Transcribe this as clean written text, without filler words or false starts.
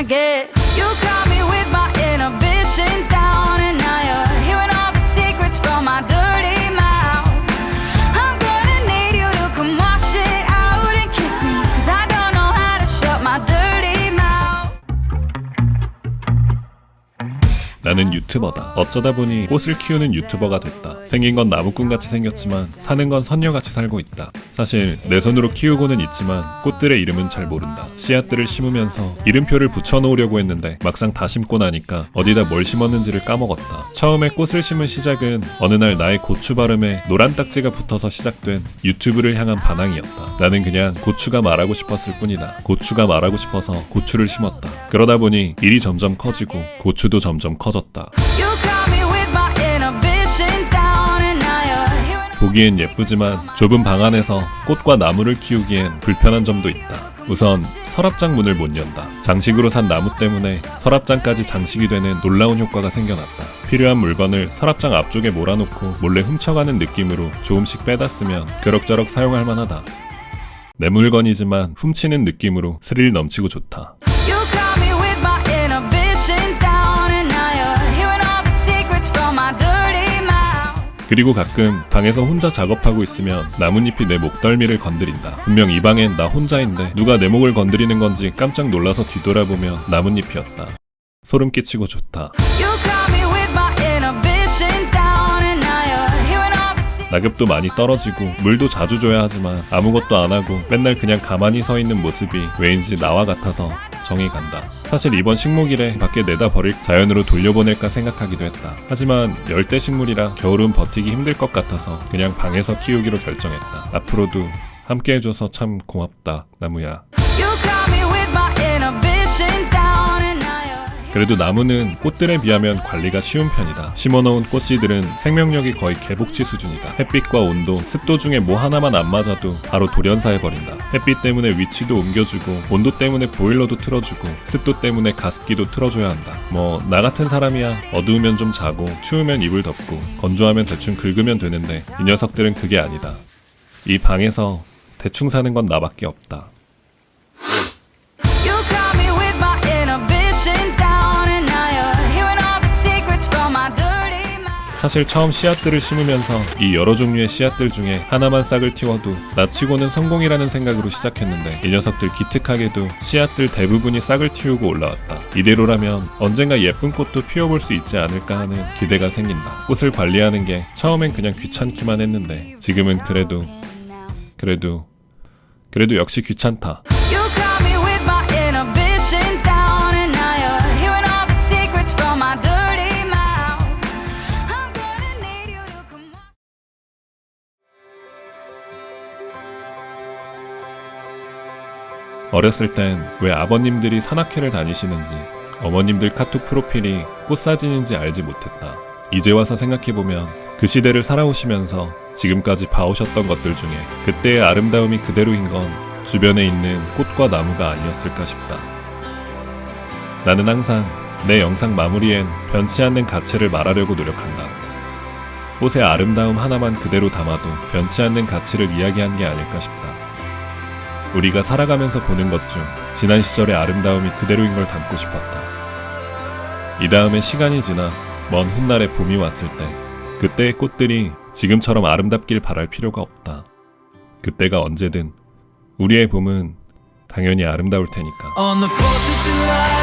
I guess you caught me with my inhibitions down, and now you're hearing all the secrets from my dirty mouth. I'm gonna need you to come wash it out and kiss me, 'cause I don't know how to shut my dirty mouth. 나는 유튜버다. 어쩌다 보니 꽃을 키우는 유튜버가 됐다. 생긴 건 나무꾼같이 생겼지만 사는 건 선녀같이 살고 있다. 사실 내 손으로 키우고는 있지만 꽃들의 이름은 잘 모른다. 씨앗들을 심으면서 이름표를 붙여놓으려고 했는데 막상 다 심고 나니까 어디다 뭘 심었는지를 까먹었다. 처음에 꽃을 심은 시작은 어느 날 나의 고추 발음에 노란 딱지가 붙어서 시작된 유튜브를 향한 반항이었다. 나는 그냥 고추가 말하고 싶었을 뿐이다. 고추가 말하고 싶어서 고추를 심었다. 그러다 보니 일이 점점 커지고 고추도 점점 커졌다. You caught me with my inhibitions down, and now you're hearing. 보기엔 예쁘지만 좁은 방 안에서 꽃과 나무를 키우기엔 불편한 점도 있다. 우선 서랍장 문을 못 연다. 장식으로 산 나무 때문에 서랍장까지 장식이 되는 놀라운 효과가 생겨났다. 필요한 물건을 서랍장 앞쪽에 몰아놓고 몰래 훔쳐가는 느낌으로 조금씩 빼다 쓰면 그럭저럭 사용할 만하다. 내 물건이지만 훔치는 느낌으로 스릴 넘치고 좋다. You caught me with my inhibitions down, and now you're hearing all the secrets from my dirty mouth. 그리고 가끔 방에서 혼자 작업하고 있으면 나뭇잎이 내 목덜미를 건드린다. 분명 이 방엔 나 혼자인데 누가 내 목을 건드리는 건지 깜짝 놀라서 뒤돌아보면 나뭇잎이었다. 소름 끼치고 좋다. You caught me with my inhibitions down, and now you're hearing all the secrets. 낙엽도 많이 떨어지고 물도 자주 줘야 하지만 아무것도 안 하고 맨날 그냥 가만히 서 있는 모습이 왜인지 나와 같아서 정이 간다. 사실 이번 식목일에 밖에 내다 버릴 자연으로 돌려보낼까 생각하기도 했다. 하지만 열대 식물이라 겨울은 버티기 힘들 것 같아서 그냥 방에서 키우기로 결정했다. 앞으로도 함께 해줘서 참 고맙다, 나무야. You caught me with my inhibitions down, and now you're. 그래도 나무는 꽃들에 비하면 관리가 쉬운 편이다. 심어놓은 꽃씨들은 생명력이 거의 개복치 수준이다. 햇빛과 온도, 습도 중에 뭐 하나만 안 맞아도 바로 돌연사해버린다. 햇빛 때문에 위치도 옮겨주고 온도 때문에 보일러도 틀어주고 습도 때문에 가습기도 틀어줘야 한다. 뭐 나 같은 사람이야 어두우면 좀 자고 추우면 이불 덮고 건조하면 대충 긁으면 되는데 이 녀석들은 그게 아니다. 이 방에서 대충 사는 건 나밖에 없다. You caught me with my inhibitions down, and now you're hearing all the secrets from my dirty mouth. 사실 처음 씨앗들을 심으면서 이 여러 종류의 씨앗들 중에 하나만 싹을 틔워도 나 치고는 성공이라는 생각으로 시작했는데 이 녀석들 기특하게도 씨앗들 대부분이 싹을 틔우고 올라왔다. 이대로라면 언젠가 예쁜 꽃도 피워볼 수 있지 않을까 하는 기대가 생긴다. 꽃을 관리하는 게 처음엔 그냥 귀찮기만 했는데 지금은 그래도 역시 귀찮다. You caught me with my inhibitions down, and now you're hearing all the secrets from my dirty mouth. I'm gonna need you to come on. 어렸을 땐 왜 아버님들이 산악회를 다니시는지 어머님들 카톡 프로필이 꽃사진인지 알지 못했다. 이제 와서 생각해보면 그 시대를 살아오시면서 지금까지 봐오셨던 것들 중에 그때의 아름다움이 그대로인 건 주변에 있는 꽃과 나무가 아니었을까 싶다. 나는 항상 내 영상 마무리엔 변치 않는 가치를 말하려고 노력한다. 꽃의 아름다움 하나만 그대로 담아도 변치 않는 가치를 이야기한 게 아닐까 싶다. 우리가 살아가면서 보는 것 중 지난 시절의 아름다움이 그대로인 걸 담고 싶었다. 이 다음에 시간이 지나 먼 훗날에 봄이 왔을 때 그때의 꽃들이 지금처럼 아름답길 바랄 필요가 없다. 그때가 언제든 우리의 봄은 당연히 아름다울 테니까. On the 4th of July